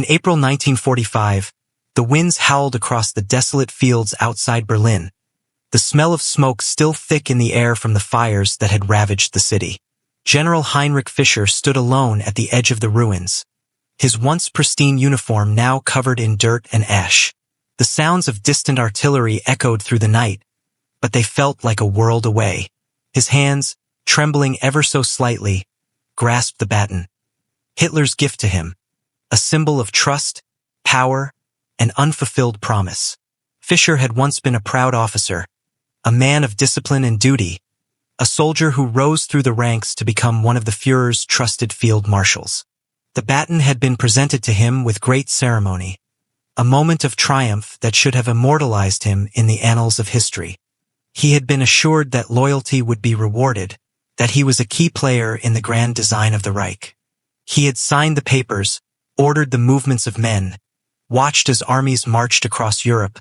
In April 1945, the winds howled across the desolate fields outside Berlin, the smell of smoke still thick in the air from the fires that had ravaged the city. General Heinrich Fischer stood alone at the edge of the ruins, his once pristine uniform now covered in dirt and ash. The sounds of distant artillery echoed through the night, but they felt like a world away. His hands, trembling ever so slightly, grasped the baton, Hitler's gift to him, a symbol of trust, power, and unfulfilled promise. Fischer had once been a proud officer, a man of discipline and duty, a soldier who rose through the ranks to become one of the Führer's trusted field marshals. The baton had been presented to him with great ceremony, a moment of triumph that should have immortalized him in the annals of history. He had been assured that loyalty would be rewarded, that he was a key player in the grand design of the Reich. He had signed the papers, ordered the movements of men, watched as armies marched across Europe,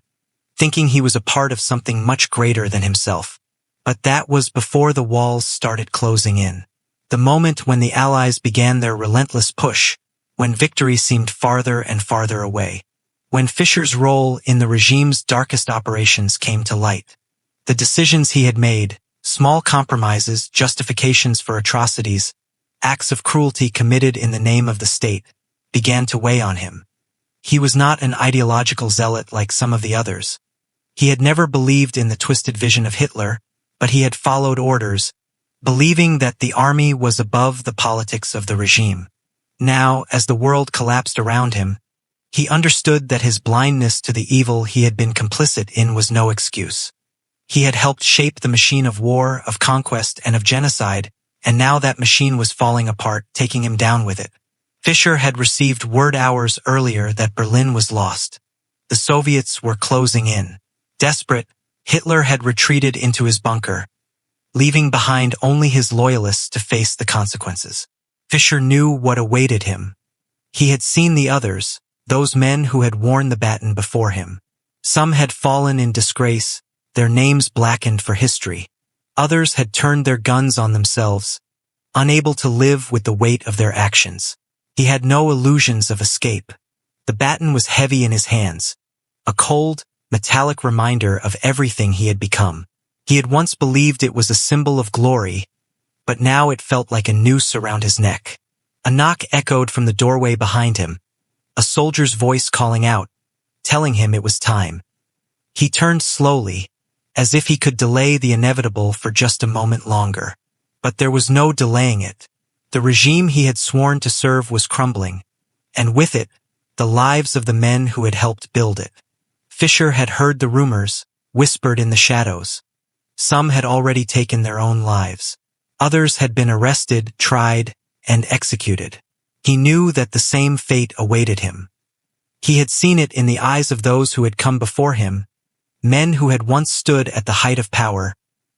thinking he was a part of something much greater than himself. But that was before the walls started closing in. The moment when the Allies began their relentless push, when victory seemed farther and farther away. When Fischer's role in the regime's darkest operations came to light. The decisions he had made, small compromises, justifications for atrocities, acts of cruelty committed in the name of the state, began to weigh on him. He was not an ideological zealot like some of the others. He had never believed in the twisted vision of Hitler, but he had followed orders, believing that the army was above the politics of the regime. Now, as the world collapsed around him, he understood that his blindness to the evil he had been complicit in was no excuse. He had helped shape the machine of war, of conquest, and of genocide, and now that machine was falling apart, taking him down with it. Fischer had received word hours earlier that Berlin was lost. The Soviets were closing in. Desperate, Hitler had retreated into his bunker, leaving behind only his loyalists to face the consequences. Fischer knew what awaited him. He had seen the others, those men who had worn the baton before him. Some had fallen in disgrace, their names blackened for history. Others had turned their guns on themselves, unable to live with the weight of their actions. He had no illusions of escape. The baton was heavy in his hands, a cold, metallic reminder of everything he had become. He had once believed it was a symbol of glory, but now it felt like a noose around his neck. A knock echoed from the doorway behind him, a soldier's voice calling out, telling him it was time. He turned slowly, as if he could delay the inevitable for just a moment longer. But there was no delaying it. The regime he had sworn to serve was crumbling, and with it, the lives of the men who had helped build it. Fischer had heard the rumors, whispered in the shadows. Some had already taken their own lives. Others had been arrested, tried, and executed. He knew that the same fate awaited him. He had seen it in the eyes of those who had come before him, men who had once stood at the height of power,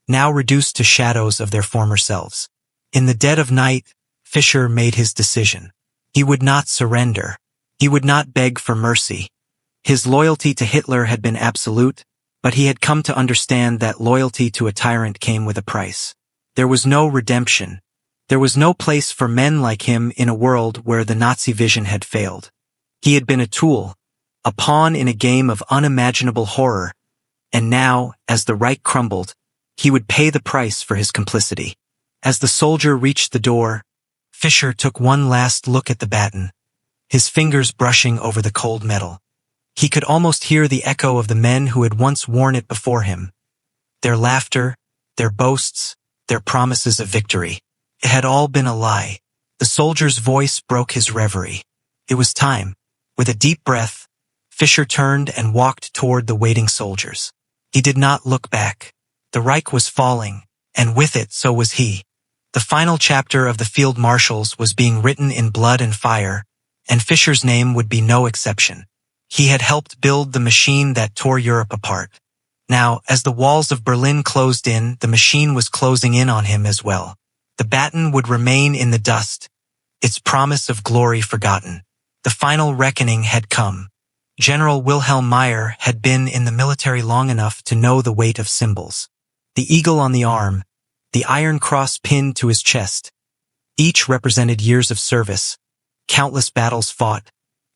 now reduced to shadows of their former selves. In the dead of night, Fischer made his decision. He would not surrender. He would not beg for mercy. His loyalty to Hitler had been absolute, but he had come to understand that loyalty to a tyrant came with a price. There was no redemption. There was no place for men like him in a world where the Nazi vision had failed. He had been a tool, a pawn in a game of unimaginable horror, and now, as the Reich crumbled, he would pay the price for his complicity. As the soldier reached the door, Fischer took one last look at the baton, his fingers brushing over the cold metal. He could almost hear the echo of the men who had once worn it before him. Their laughter, their boasts, their promises of victory. It had all been a lie. The soldier's voice broke his reverie. It was time. With a deep breath, Fischer turned and walked toward the waiting soldiers. He did not look back. The Reich was falling, and with it so was he. The final chapter of the field marshals was being written in blood and fire, and Fischer's name would be no exception. He had helped build the machine that tore Europe apart. Now, as the walls of Berlin closed in, the machine was closing in on him as well. The baton would remain in the dust, its promise of glory forgotten. The final reckoning had come. General Wilhelm Meyer had been in the military long enough to know the weight of symbols. The eagle on the arm, the iron cross pinned to his chest. Each represented years of service, countless battles fought,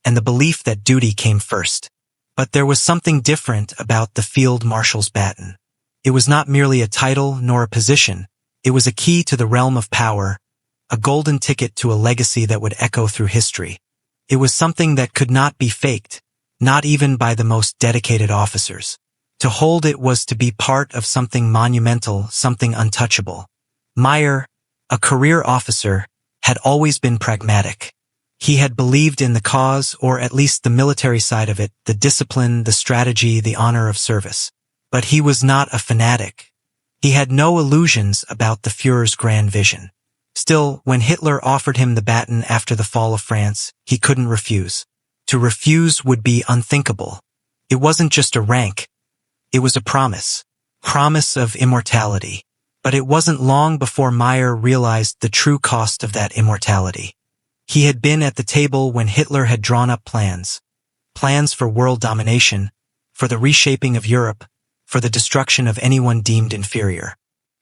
and the belief that duty came first. But there was something different about the Field Marshal's baton. It was not merely a title nor a position. It was a key to the realm of power, a golden ticket to a legacy that would echo through history. It was something that could not be faked, not even by the most dedicated officers. To hold it was to be part of something monumental, something untouchable. Meyer, a career officer, had always been pragmatic. He had believed in the cause, or at least the military side of it, the discipline, the strategy, the honor of service. But he was not a fanatic. He had no illusions about the Führer's grand vision. Still, when Hitler offered him the baton after the fall of France, he couldn't refuse. To refuse would be unthinkable. It wasn't just a rank. It was a promise. Promise of immortality. But it wasn't long before Meyer realized the true cost of that immortality. He had been at the table when Hitler had drawn up plans. Plans for world domination, for the reshaping of Europe, for the destruction of anyone deemed inferior.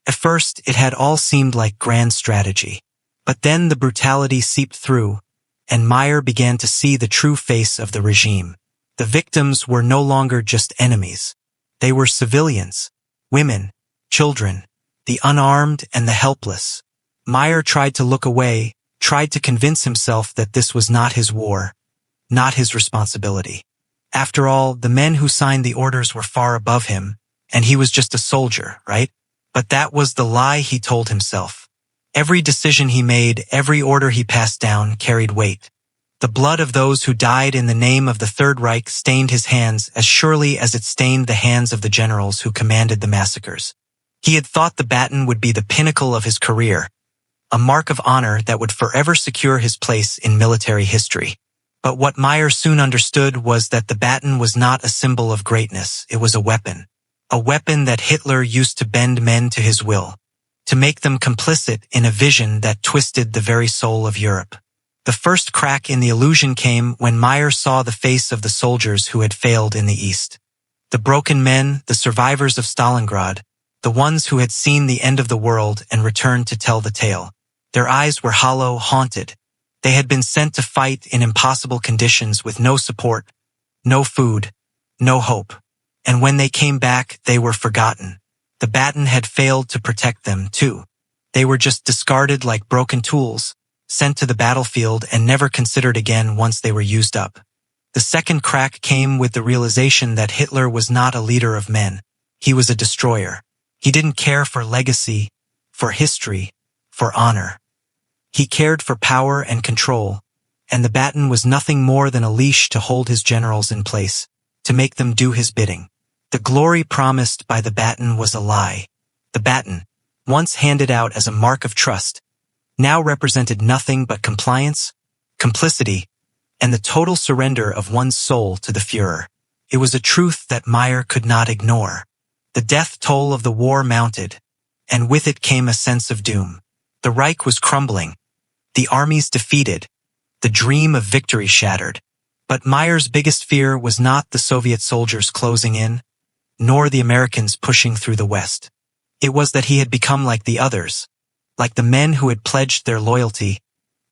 At first, it had all seemed like grand strategy. But then the brutality seeped through, and Meyer began to see the true face of the regime. The victims were no longer just enemies. They were civilians, women, children, the unarmed and the helpless. Meyer tried to look away, tried to convince himself that this was not his war, not his responsibility. After all, the men who signed the orders were far above him, and he was just a soldier, right? But that was the lie he told himself. Every decision he made, every order he passed down carried weight. The blood of those who died in the name of the Third Reich stained his hands as surely as it stained the hands of the generals who commanded the massacres. He had thought the baton would be the pinnacle of his career, a mark of honor that would forever secure his place in military history. But what Meyer soon understood was that the baton was not a symbol of greatness, it was a weapon that Hitler used to bend men to his will, to make them complicit in a vision that twisted the very soul of Europe. The first crack in the illusion came when Meyer saw the face of the soldiers who had failed in the East. The broken men, the survivors of Stalingrad, the ones who had seen the end of the world and returned to tell the tale. Their eyes were hollow, haunted. They had been sent to fight in impossible conditions with no support, no food, no hope. And when they came back, they were forgotten. The baton had failed to protect them, too. They were just discarded like broken tools, sent to the battlefield and never considered again once they were used up. The second crack came with the realization that Hitler was not a leader of men. He was a destroyer. He didn't care for legacy, for history, for honor. He cared for power and control, and the baton was nothing more than a leash to hold his generals in place, to make them do his bidding. The glory promised by the baton was a lie. The baton, once handed out as a mark of trust, now represented nothing but compliance, complicity, and the total surrender of one's soul to the Führer. It was a truth that Meyer could not ignore. The death toll of the war mounted, and with it came a sense of doom. The Reich was crumbling, the armies defeated, the dream of victory shattered. But Meyer's biggest fear was not the Soviet soldiers closing in, nor the Americans pushing through the West. It was that he had become like the others, like the men who had pledged their loyalty,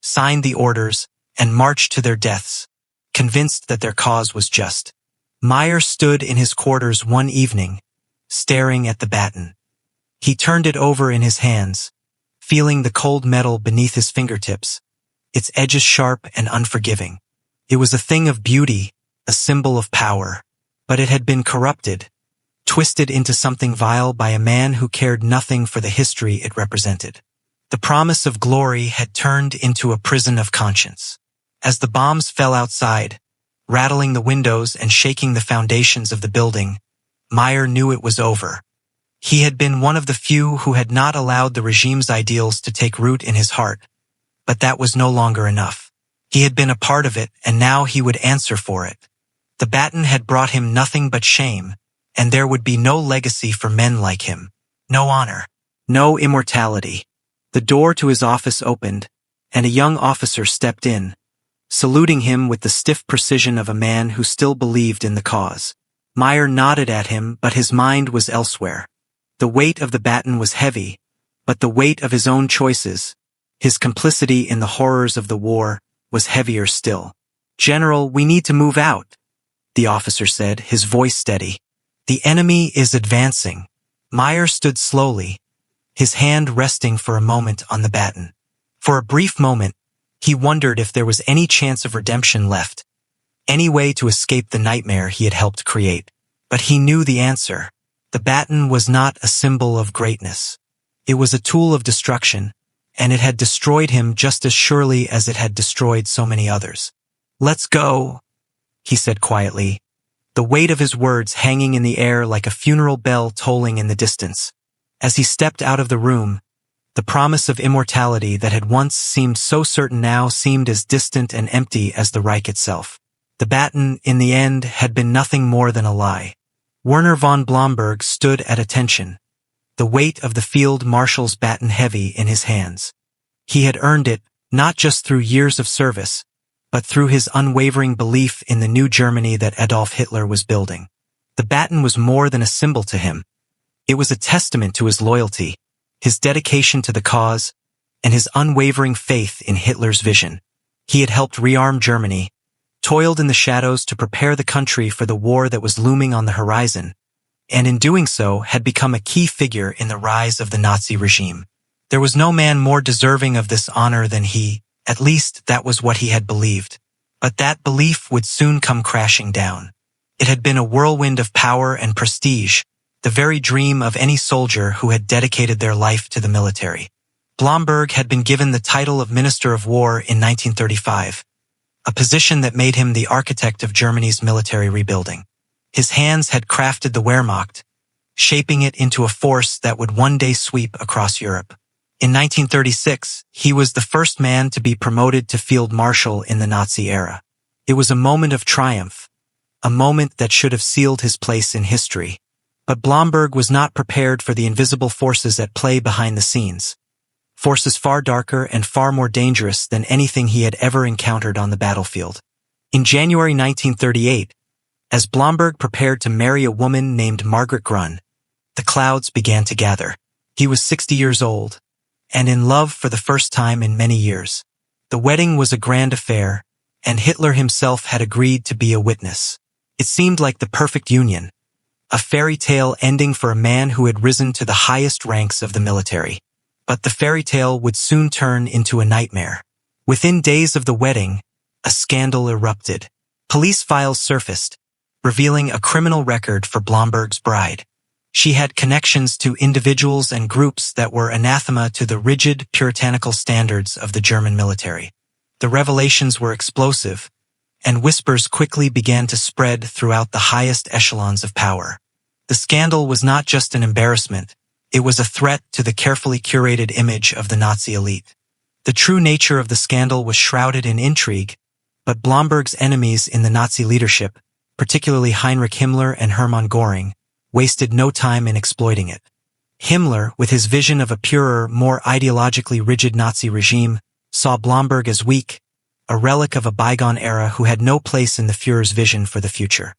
signed the orders, and marched to their deaths, convinced that their cause was just. Meyer stood in his quarters one evening, staring at the baton. He turned it over in his hands, feeling the cold metal beneath his fingertips, its edges sharp and unforgiving. It was a thing of beauty, a symbol of power, but it had been corrupted, twisted into something vile by a man who cared nothing for the history it represented. The promise of glory had turned into a prison of conscience. As the bombs fell outside, rattling the windows and shaking the foundations of the building, Meyer knew it was over. He had been one of the few who had not allowed the regime's ideals to take root in his heart, but that was no longer enough. He had been a part of it, and now he would answer for it. The baton had brought him nothing but shame, and there would be no legacy for men like him, no honor, no immortality. The door to his office opened, and a young officer stepped in, saluting him with the stiff precision of a man who still believed in the cause. Meyer nodded at him, but his mind was elsewhere. The weight of the baton was heavy, but the weight of his own choices, his complicity in the horrors of the war, was heavier still. "General, we need to move out," the officer said, his voice steady. "The enemy is advancing." Meyer stood slowly, his hand resting for a moment on the baton. For a brief moment, he wondered if there was any chance of redemption left, any way to escape the nightmare he had helped create. But he knew the answer. The baton was not a symbol of greatness. It was a tool of destruction, and it had destroyed him just as surely as it had destroyed so many others. "Let's go," he said quietly, the weight of his words hanging in the air like a funeral bell tolling in the distance. As he stepped out of the room, the promise of immortality that had once seemed so certain now seemed as distant and empty as the Reich itself. The baton, in the end, had been nothing more than a lie. Werner von Blomberg stood at attention, the weight of the field marshal's baton heavy in his hands. He had earned it, not just through years of service, but through his unwavering belief in the new Germany that Adolf Hitler was building. The baton was more than a symbol to him. It was a testament to his loyalty, his dedication to the cause, and his unwavering faith in Hitler's vision. He had helped rearm Germany, toiled in the shadows to prepare the country for the war that was looming on the horizon, and in doing so had become a key figure in the rise of the Nazi regime. There was no man more deserving of this honor than he, at least that was what he had believed. But that belief would soon come crashing down. It had been a whirlwind of power and prestige, the very dream of any soldier who had dedicated their life to the military. Blomberg had been given the title of Minister of War in 1935, a position that made him the architect of Germany's military rebuilding. His hands had crafted the Wehrmacht, shaping it into a force that would one day sweep across Europe. In 1936, he was the first man to be promoted to Field Marshal in the Nazi era. It was a moment of triumph, a moment that should have sealed his place in history. But Blomberg was not prepared for the invisible forces at play behind the scenes. Forces far darker and far more dangerous than anything he had ever encountered on the battlefield. In January 1938, as Blomberg prepared to marry a woman named Margaret Grun, the clouds began to gather. He was 60 years old, and in love for the first time in many years. The wedding was a grand affair, and Hitler himself had agreed to be a witness. It seemed like the perfect union, a fairy tale ending for a man who had risen to the highest ranks of the military. But the fairy tale would soon turn into a nightmare. Within days of the wedding, a scandal erupted. Police files surfaced, revealing a criminal record for Blomberg's bride. She had connections to individuals and groups that were anathema to the rigid, puritanical standards of the German military. The revelations were explosive, and whispers quickly began to spread throughout the highest echelons of power. The scandal was not just an embarrassment. It was a threat to the carefully curated image of the Nazi elite. The true nature of the scandal was shrouded in intrigue, but Blomberg's enemies in the Nazi leadership, particularly Heinrich Himmler and Hermann Göring, wasted no time in exploiting it. Himmler, with his vision of a purer, more ideologically rigid Nazi regime, saw Blomberg as weak, a relic of a bygone era who had no place in the Führer's vision for the future.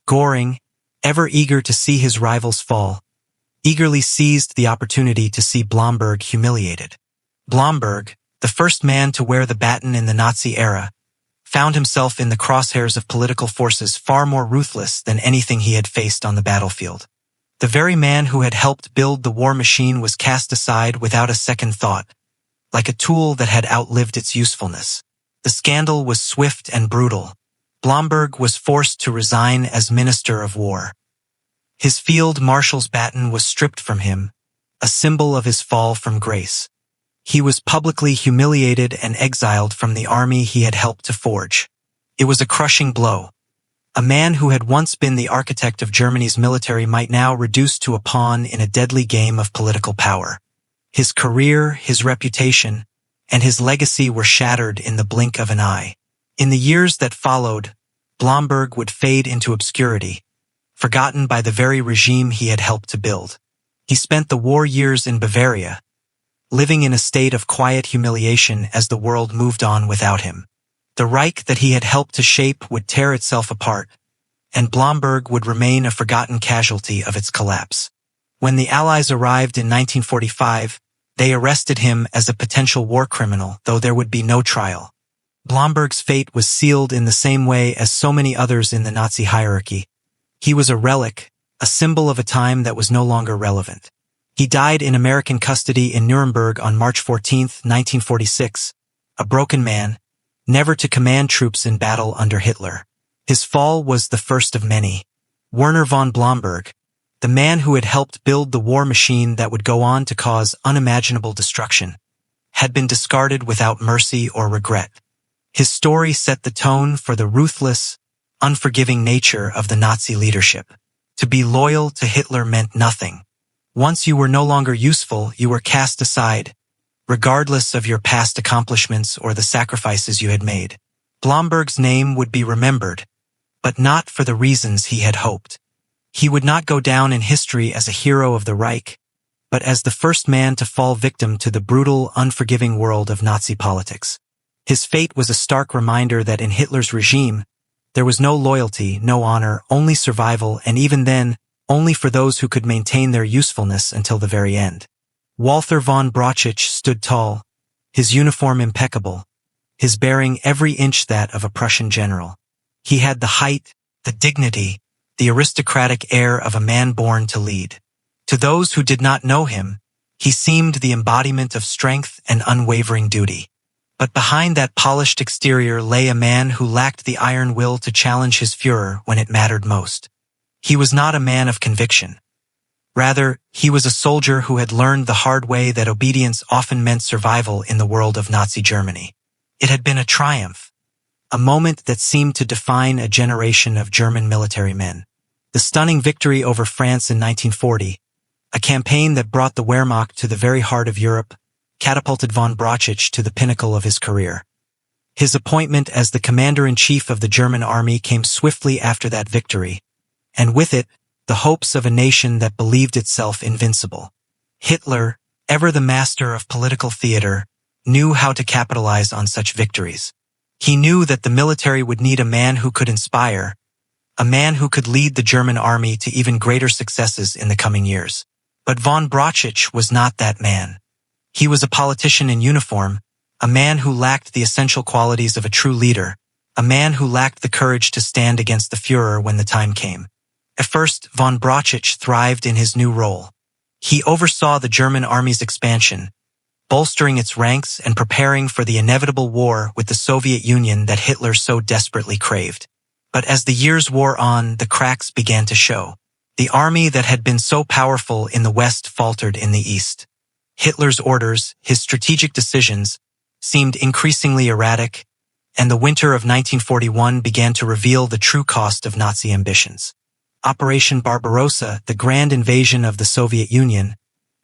Göring, ever eager to see his rivals fall, eagerly seized the opportunity to see Blomberg humiliated. Blomberg, the first man to wear the baton in the Nazi era, found himself in the crosshairs of political forces far more ruthless than anything he had faced on the battlefield. The very man who had helped build the war machine was cast aside without a second thought, like a tool that had outlived its usefulness. The scandal was swift and brutal. Blomberg was forced to resign as Minister of War. His field marshal's baton was stripped from him, a symbol of his fall from grace. He was publicly humiliated and exiled from the army he had helped to forge. It was a crushing blow. A man who had once been the architect of Germany's military might now reduced to a pawn in a deadly game of political power. His career, his reputation, and his legacy were shattered in the blink of an eye. In the years that followed, Blomberg would fade into obscurity, forgotten by the very regime he had helped to build. He spent the war years in Bavaria, living in a state of quiet humiliation as the world moved on without him. The Reich that he had helped to shape would tear itself apart, and Blomberg would remain a forgotten casualty of its collapse. When the Allies arrived in 1945, they arrested him as a potential war criminal, though there would be no trial. Blomberg's fate was sealed in the same way as so many others in the Nazi hierarchy. He was a relic, a symbol of a time that was no longer relevant. He died in American custody in Nuremberg on March 14, 1946, a broken man, never to command troops in battle under Hitler. His fall was the first of many. Werner von Blomberg, the man who had helped build the war machine that would go on to cause unimaginable destruction, had been discarded without mercy or regret. His story set the tone for the ruthless, unforgiving nature of the Nazi leadership. To be loyal to Hitler meant nothing. Once you were no longer useful, you were cast aside, regardless of your past accomplishments or the sacrifices you had made. Blomberg's name would be remembered, but not for the reasons he had hoped. He would not go down in history as a hero of the Reich, but as the first man to fall victim to the brutal, unforgiving world of Nazi politics. His fate was a stark reminder that in Hitler's regime, there was no loyalty, no honor, only survival, and even then, only for those who could maintain their usefulness until the very end. Walther von Brauchitsch stood tall, his uniform impeccable, his bearing every inch that of a Prussian general. He had the height, the dignity, the aristocratic air of a man born to lead. To those who did not know him, he seemed the embodiment of strength and unwavering duty. But behind that polished exterior lay a man who lacked the iron will to challenge his Führer when it mattered most. He was not a man of conviction. Rather, he was a soldier who had learned the hard way that obedience often meant survival in the world of Nazi Germany. It had been a triumph, a moment that seemed to define a generation of German military men. The stunning victory over France in 1940, a campaign that brought the Wehrmacht to the very heart of Europe, catapulted von Brauchitsch to the pinnacle of his career. His appointment as the commander-in-chief of the German army came swiftly after that victory, and with it, the hopes of a nation that believed itself invincible. Hitler, ever the master of political theater, knew how to capitalize on such victories. He knew that the military would need a man who could inspire, a man who could lead the German army to even greater successes in the coming years. But von Brauchitsch was not that man. He was a politician in uniform, a man who lacked the essential qualities of a true leader, a man who lacked the courage to stand against the Führer when the time came. At first, von Brauchitsch thrived in his new role. He oversaw the German army's expansion, bolstering its ranks and preparing for the inevitable war with the Soviet Union that Hitler so desperately craved. But as the years wore on, the cracks began to show. The army that had been so powerful in the West faltered in the East. Hitler's orders, his strategic decisions, seemed increasingly erratic, and the winter of 1941 began to reveal the true cost of Nazi ambitions. Operation Barbarossa, the grand invasion of the Soviet Union,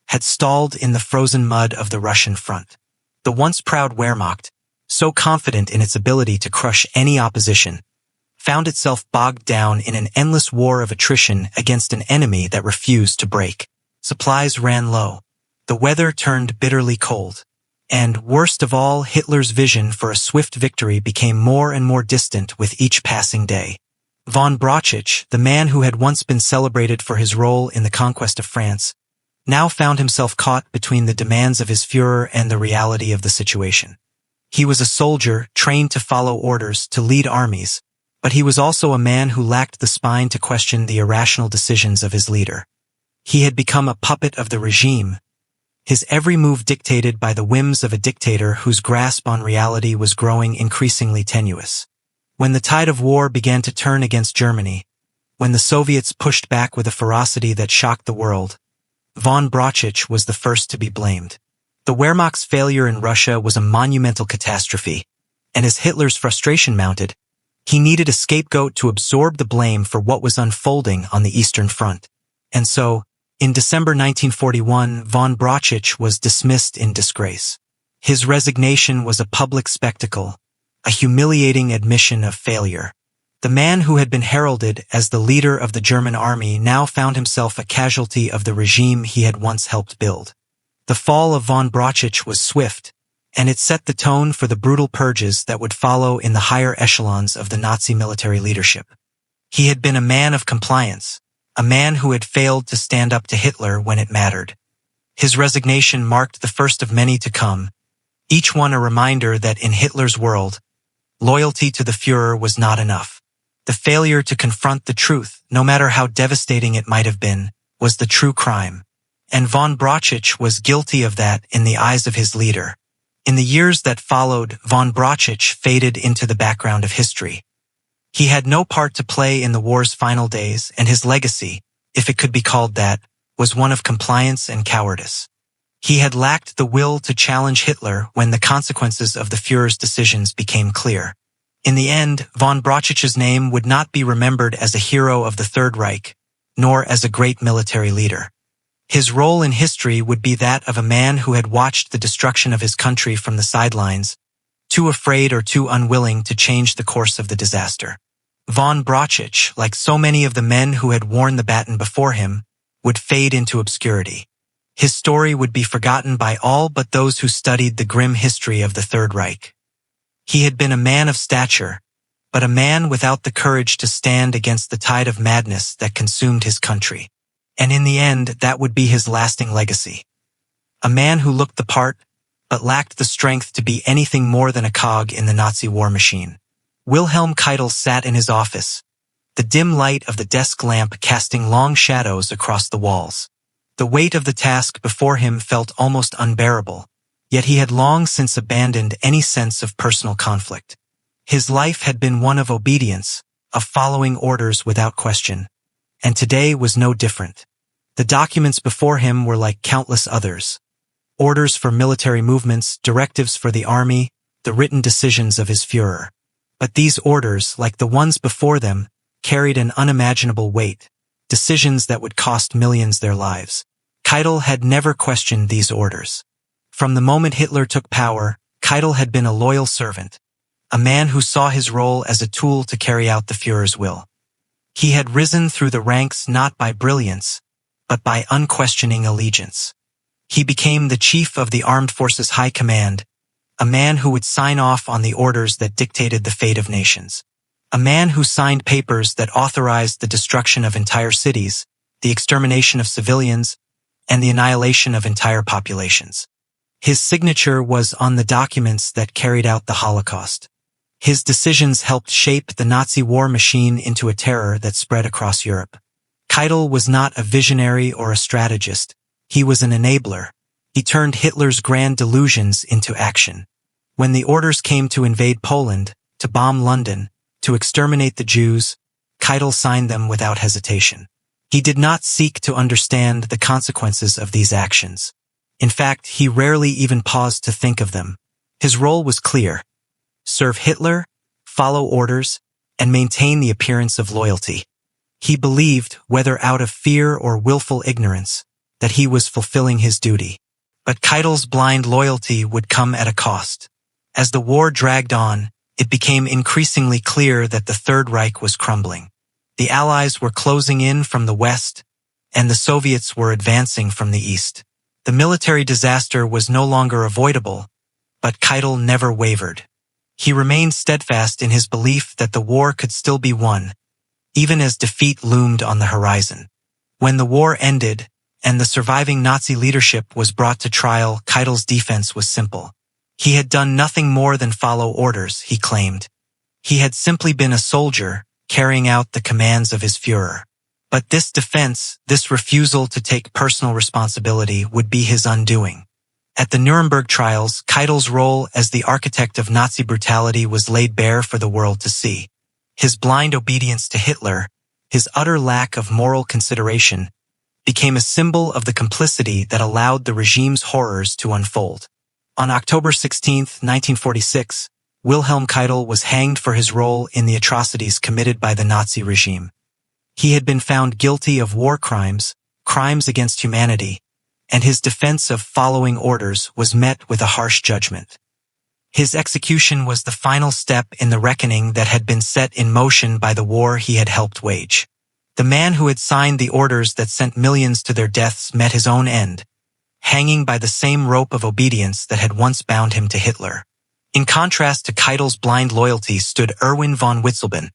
had stalled in the frozen mud of the Russian front. The once proud Wehrmacht, so confident in its ability to crush any opposition, found itself bogged down in an endless war of attrition against an enemy that refused to break. Supplies ran low. The weather turned bitterly cold. And, worst of all, Hitler's vision for a swift victory became more and more distant with each passing day. Von Brauchitsch, the man who had once been celebrated for his role in the conquest of France, now found himself caught between the demands of his Führer and the reality of the situation. He was a soldier trained to follow orders, to lead armies, but he was also a man who lacked the spine to question the irrational decisions of his leader. He had become a puppet of the regime, his every move dictated by the whims of a dictator whose grasp on reality was growing increasingly tenuous. When the tide of war began to turn against Germany, when the Soviets pushed back with a ferocity that shocked the world, von Brauchitsch was the first to be blamed. The Wehrmacht's failure in Russia was a monumental catastrophe, and as Hitler's frustration mounted, he needed a scapegoat to absorb the blame for what was unfolding on the Eastern Front. And so, in December 1941, von Brauchitsch was dismissed in disgrace. His resignation was a public spectacle, a humiliating admission of failure. The man who had been heralded as the leader of the German army now found himself a casualty of the regime he had once helped build. The fall of von Brauchitsch was swift, and it set the tone for the brutal purges that would follow in the higher echelons of the Nazi military leadership. He had been a man of compliance, a man who had failed to stand up to Hitler when it mattered. His resignation marked the first of many to come, each one a reminder that in Hitler's world, loyalty to the Führer was not enough. The failure to confront the truth, no matter how devastating it might have been, was the true crime. And von Brauchitsch was guilty of that in the eyes of his leader. In the years that followed, von Brauchitsch faded into the background of history. He had no part to play in the war's final days, and his legacy, if it could be called that, was one of compliance and cowardice. He had lacked the will to challenge Hitler when the consequences of the Führer's decisions became clear. In the end, von Brauchitsch's name would not be remembered as a hero of the Third Reich, nor as a great military leader. His role in history would be that of a man who had watched the destruction of his country from the sidelines, too afraid or too unwilling to change the course of the disaster. Von Brauchitsch, like so many of the men who had worn the baton before him, would fade into obscurity. His story would be forgotten by all but those who studied the grim history of the Third Reich. He had been a man of stature, but a man without the courage to stand against the tide of madness that consumed his country. And in the end, that would be his lasting legacy. A man who looked the part, but lacked the strength to be anything more than a cog in the Nazi war machine. Wilhelm Keitel sat in his office, the dim light of the desk lamp casting long shadows across the walls. The weight of the task before him felt almost unbearable, yet he had long since abandoned any sense of personal conflict. His life had been one of obedience, of following orders without question, and today was no different. The documents before him were like countless others. Orders for military movements, directives for the army, the written decisions of his Führer. But these orders, like the ones before them, carried an unimaginable weight, decisions that would cost millions their lives. Keitel had never questioned these orders. From the moment Hitler took power, Keitel had been a loyal servant, a man who saw his role as a tool to carry out the Führer's will. He had risen through the ranks not by brilliance, but by unquestioning allegiance. He became the chief of the Armed Forces High Command, a man who would sign off on the orders that dictated the fate of nations. A man who signed papers that authorized the destruction of entire cities, the extermination of civilians, and the annihilation of entire populations. His signature was on the documents that carried out the Holocaust. His decisions helped shape the Nazi war machine into a terror that spread across Europe. Keitel was not a visionary or a strategist. He was an enabler. He turned Hitler's grand delusions into action. When the orders came to invade Poland, to bomb London, to exterminate the Jews, Keitel signed them without hesitation. He did not seek to understand the consequences of these actions. In fact, he rarely even paused to think of them. His role was clear: serve Hitler, follow orders, and maintain the appearance of loyalty. He believed, whether out of fear or willful ignorance, that he was fulfilling his duty. But Keitel's blind loyalty would come at a cost. As the war dragged on, it became increasingly clear that the Third Reich was crumbling. The Allies were closing in from the west, and the Soviets were advancing from the east. The military disaster was no longer avoidable, but Keitel never wavered. He remained steadfast in his belief that the war could still be won, even as defeat loomed on the horizon. When the war ended, and the surviving Nazi leadership was brought to trial, Keitel's defense was simple. He had done nothing more than follow orders, he claimed. He had simply been a soldier, carrying out the commands of his Führer. But this defense, this refusal to take personal responsibility, would be his undoing. At the Nuremberg trials, Keitel's role as the architect of Nazi brutality was laid bare for the world to see. His blind obedience to Hitler, his utter lack of moral consideration, became a symbol of the complicity that allowed the regime's horrors to unfold. On October 16, 1946, Wilhelm Keitel was hanged for his role in the atrocities committed by the Nazi regime. He had been found guilty of war crimes, crimes against humanity, and his defense of following orders was met with a harsh judgment. His execution was the final step in the reckoning that had been set in motion by the war he had helped wage. The man who had signed the orders that sent millions to their deaths met his own end, hanging by the same rope of obedience that had once bound him to Hitler. In contrast to Keitel's blind loyalty stood Erwin von Witzleben,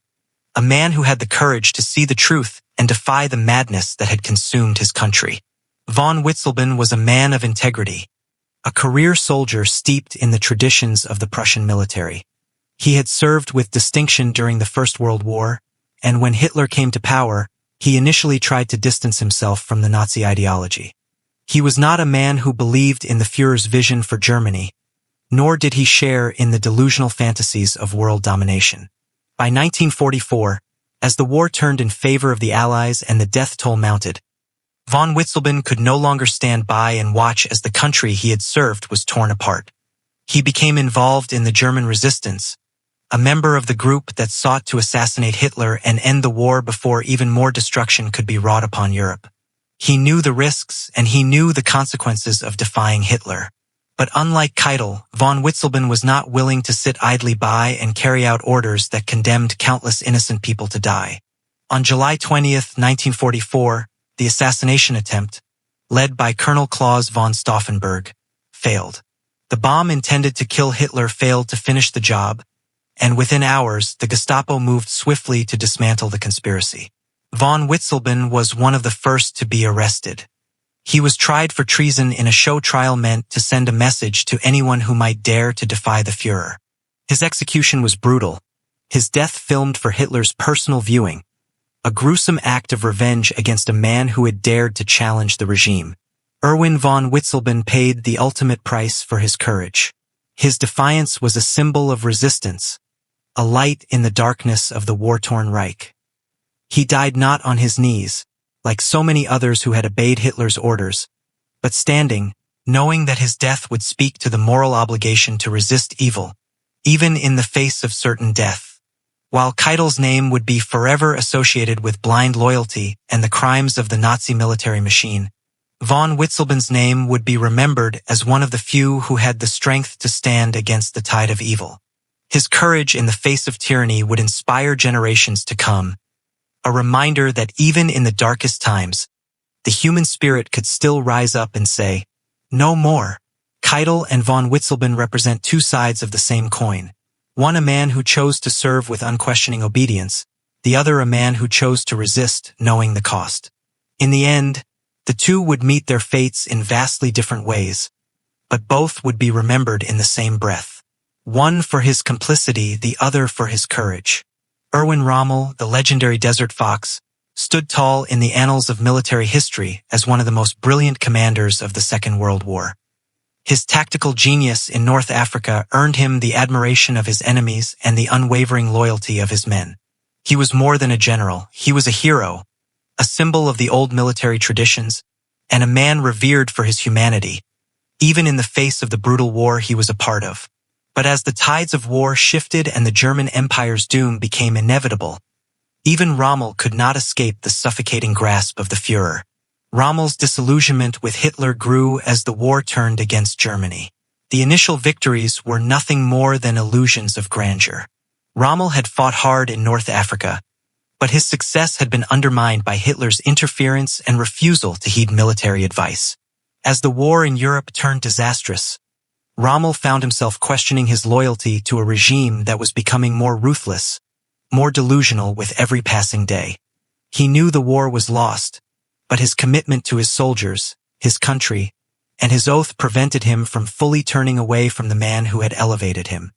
a man who had the courage to see the truth and defy the madness that had consumed his country. Von Witzleben was a man of integrity, a career soldier steeped in the traditions of the Prussian military. He had served with distinction during the First World War, and when Hitler came to power, he initially tried to distance himself from the Nazi ideology. He was not a man who believed in the Führer's vision for Germany, nor did he share in the delusional fantasies of world domination. By 1944, as the war turned in favor of the Allies and the death toll mounted, von Witzleben could no longer stand by and watch as the country he had served was torn apart. He became involved in the German resistance, a member of the group that sought to assassinate Hitler and end the war before even more destruction could be wrought upon Europe. He knew the risks and he knew the consequences of defying Hitler. But unlike Keitel, von Witzleben was not willing to sit idly by and carry out orders that condemned countless innocent people to die. On July 20th, 1944, the assassination attempt, led by Colonel Claus von Stauffenberg, failed. The bomb intended to kill Hitler failed to finish the job, and within hours, the Gestapo moved swiftly to dismantle the conspiracy. Von Witzleben was one of the first to be arrested. He was tried for treason in a show trial meant to send a message to anyone who might dare to defy the Führer. His execution was brutal, his death filmed for Hitler's personal viewing, a gruesome act of revenge against a man who had dared to challenge the regime. Erwin von Witzleben paid the ultimate price for his courage. His defiance was a symbol of resistance, a light in the darkness of the war-torn Reich. He died not on his knees, like so many others who had obeyed Hitler's orders, but standing, knowing that his death would speak to the moral obligation to resist evil, even in the face of certain death. While Keitel's name would be forever associated with blind loyalty and the crimes of the Nazi military machine, von Witzleben's name would be remembered as one of the few who had the strength to stand against the tide of evil. His courage in the face of tyranny would inspire generations to come, a reminder that even in the darkest times, the human spirit could still rise up and say, "No more." Keitel and von Witzleben represent two sides of the same coin. One a man who chose to serve with unquestioning obedience, the other a man who chose to resist, knowing the cost. In the end, the two would meet their fates in vastly different ways, but both would be remembered in the same breath. One for his complicity, the other for his courage. Erwin Rommel, the legendary Desert Fox, stood tall in the annals of military history as one of the most brilliant commanders of the Second World War. His tactical genius in North Africa earned him the admiration of his enemies and the unwavering loyalty of his men. He was more than a general, he was a hero, a symbol of the old military traditions, and a man revered for his humanity, even in the face of the brutal war he was a part of. But as the tides of war shifted and the German Empire's doom became inevitable, even Rommel could not escape the suffocating grasp of the Führer. Rommel's disillusionment with Hitler grew as the war turned against Germany. The initial victories were nothing more than illusions of grandeur. Rommel had fought hard in North Africa, but his success had been undermined by Hitler's interference and refusal to heed military advice. As the war in Europe turned disastrous, Rommel found himself questioning his loyalty to a regime that was becoming more ruthless, more delusional with every passing day. He knew the war was lost, but his commitment to his soldiers, his country, and his oath prevented him from fully turning away from the man who had elevated him.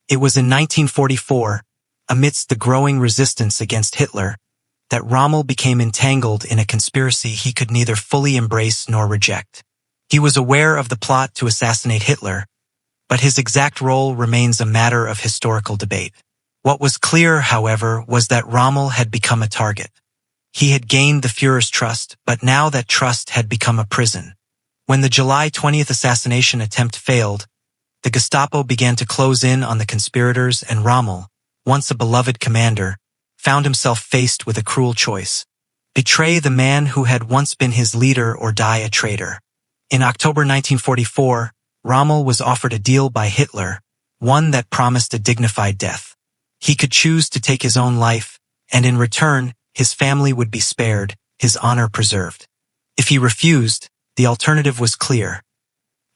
It was in 1944, amidst the growing resistance against Hitler, that Rommel became entangled in a conspiracy he could neither fully embrace nor reject. He was aware of the plot to assassinate Hitler, but his exact role remains a matter of historical debate. What was clear, however, was that Rommel had become a target. He had gained the Führer's trust, but now that trust had become a prison. When the July 20th assassination attempt failed, the Gestapo began to close in on the conspirators, and Rommel, once a beloved commander, found himself faced with a cruel choice: betray the man who had once been his leader or die a traitor. In October 1944, Rommel was offered a deal by Hitler, one that promised a dignified death. He could choose to take his own life, and in return, his family would be spared, his honor preserved. If he refused, the alternative was clear: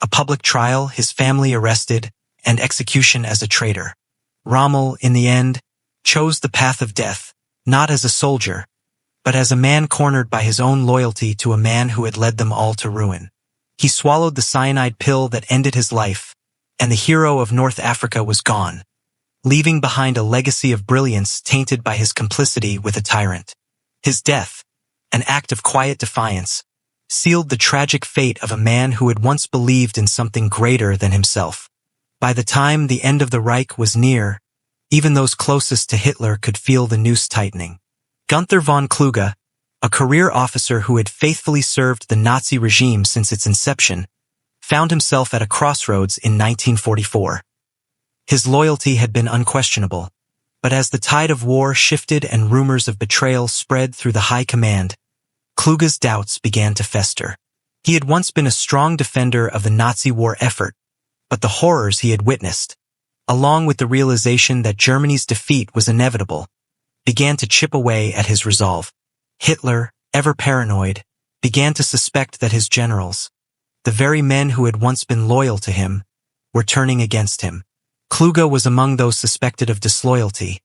a public trial, his family arrested, and execution as a traitor. Rommel, in the end, chose the path of death, not as a soldier, but as a man cornered by his own loyalty to a man who had led them all to ruin. He swallowed the cyanide pill that ended his life, and the hero of North Africa was gone, leaving behind a legacy of brilliance tainted by his complicity with a tyrant. His death, an act of quiet defiance, sealed the tragic fate of a man who had once believed in something greater than himself. By the time the end of the Reich was near, even those closest to Hitler could feel the noose tightening. Gunther von Kluge, a career officer who had faithfully served the Nazi regime since its inception, found himself at a crossroads in 1944. His loyalty had been unquestionable, but as the tide of war shifted and rumors of betrayal spread through the high command, Kluge's doubts began to fester. He had once been a strong defender of the Nazi war effort, but the horrors he had witnessed, along with the realization that Germany's defeat was inevitable, began to chip away at his resolve. Hitler, ever paranoid, began to suspect that his generals, the very men who had once been loyal to him, were turning against him. Kluge was among those suspected of disloyalty,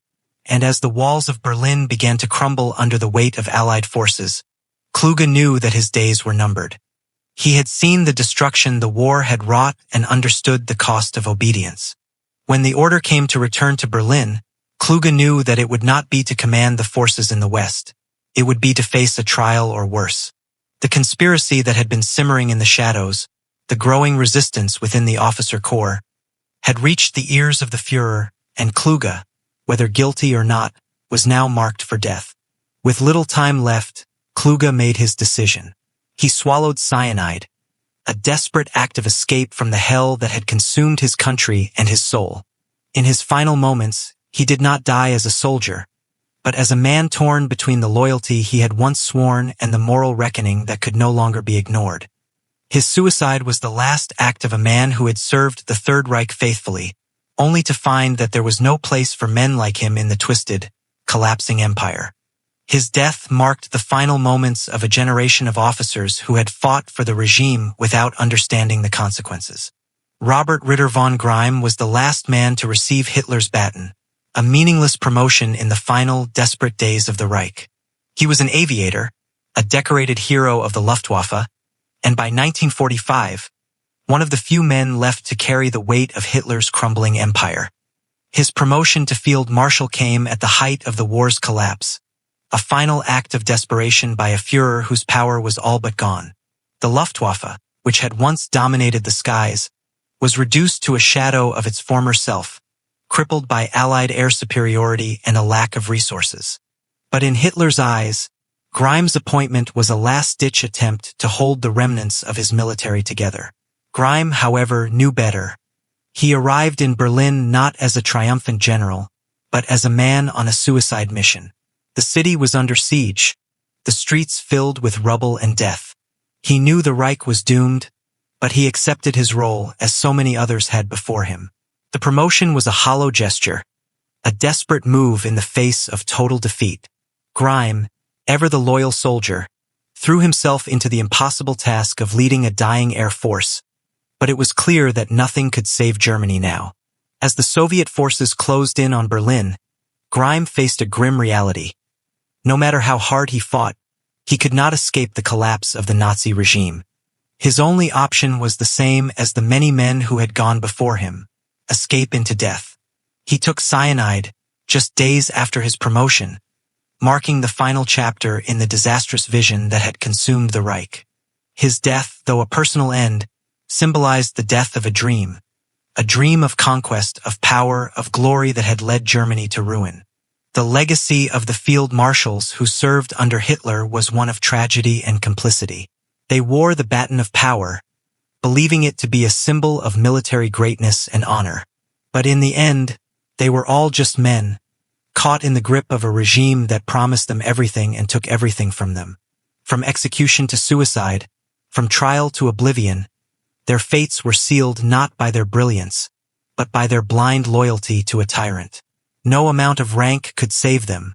and as the walls of Berlin began to crumble under the weight of Allied forces, Kluge knew that his days were numbered. He had seen the destruction the war had wrought and understood the cost of obedience. When the order came to return to Berlin, Kluge knew that it would not be to command the forces in the West. It would be to face a trial or worse. The conspiracy that had been simmering in the shadows, the growing resistance within the officer corps, had reached the ears of the Führer, and Kluge, whether guilty or not, was now marked for death. With little time left, Kluge made his decision. He swallowed cyanide, a desperate act of escape from the hell that had consumed his country and his soul. In his final moments, he did not die as a soldier, but as a man torn between the loyalty he had once sworn and the moral reckoning that could no longer be ignored. His suicide was the last act of a man who had served the Third Reich faithfully, only to find that there was no place for men like him in the twisted, collapsing empire. His death marked the final moments of a generation of officers who had fought for the regime without understanding the consequences. Robert Ritter von Greim was the last man to receive Hitler's baton, a meaningless promotion in the final, desperate days of the Reich. He was an aviator, a decorated hero of the Luftwaffe, and by 1945, one of the few men left to carry the weight of Hitler's crumbling empire. His promotion to Field Marshal came at the height of the war's collapse, a final act of desperation by a Führer whose power was all but gone. The Luftwaffe, which had once dominated the skies, was reduced to a shadow of its former self, crippled by Allied air superiority and a lack of resources. But in Hitler's eyes, Greim's appointment was a last-ditch attempt to hold the remnants of his military together. Greim, however, knew better. He arrived in Berlin not as a triumphant general, but as a man on a suicide mission. The city was under siege, the streets filled with rubble and death. He knew the Reich was doomed, but he accepted his role as so many others had before him. The promotion was a hollow gesture, a desperate move in the face of total defeat. Greim, ever the loyal soldier, threw himself into the impossible task of leading a dying air force, but it was clear that nothing could save Germany now. As the Soviet forces closed in on Berlin, Greim faced a grim reality. No matter how hard he fought, he could not escape the collapse of the Nazi regime. His only option was the same as the many men who had gone before him: escape into death. He took cyanide just days after his promotion, marking the final chapter in the disastrous vision that had consumed the Reich. His death, though a personal end, symbolized the death of a dream of conquest, of power, of glory that had led Germany to ruin. The legacy of the field marshals who served under Hitler was one of tragedy and complicity. They wore the baton of power, believing it to be a symbol of military greatness and honor. But in the end, they were all just men, caught in the grip of a regime that promised them everything and took everything from them. From execution to suicide, from trial to oblivion, their fates were sealed not by their brilliance, but by their blind loyalty to a tyrant. No amount of rank could save them.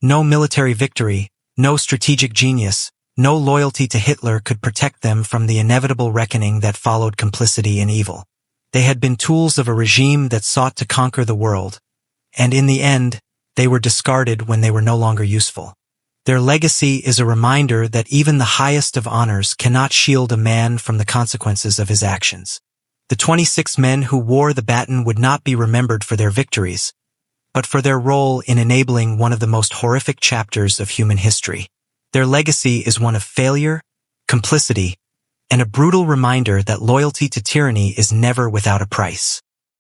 No military victory, no strategic genius, no loyalty to Hitler could protect them from the inevitable reckoning that followed complicity in evil. They had been tools of a regime that sought to conquer the world, and in the end, they were discarded when they were no longer useful. Their legacy is a reminder that even the highest of honors cannot shield a man from the consequences of his actions. The 26 men who wore the baton would not be remembered for their victories, but for their role in enabling one of the most horrific chapters of human history. Their legacy is one of failure, complicity, and a brutal reminder that loyalty to tyranny is never without a price.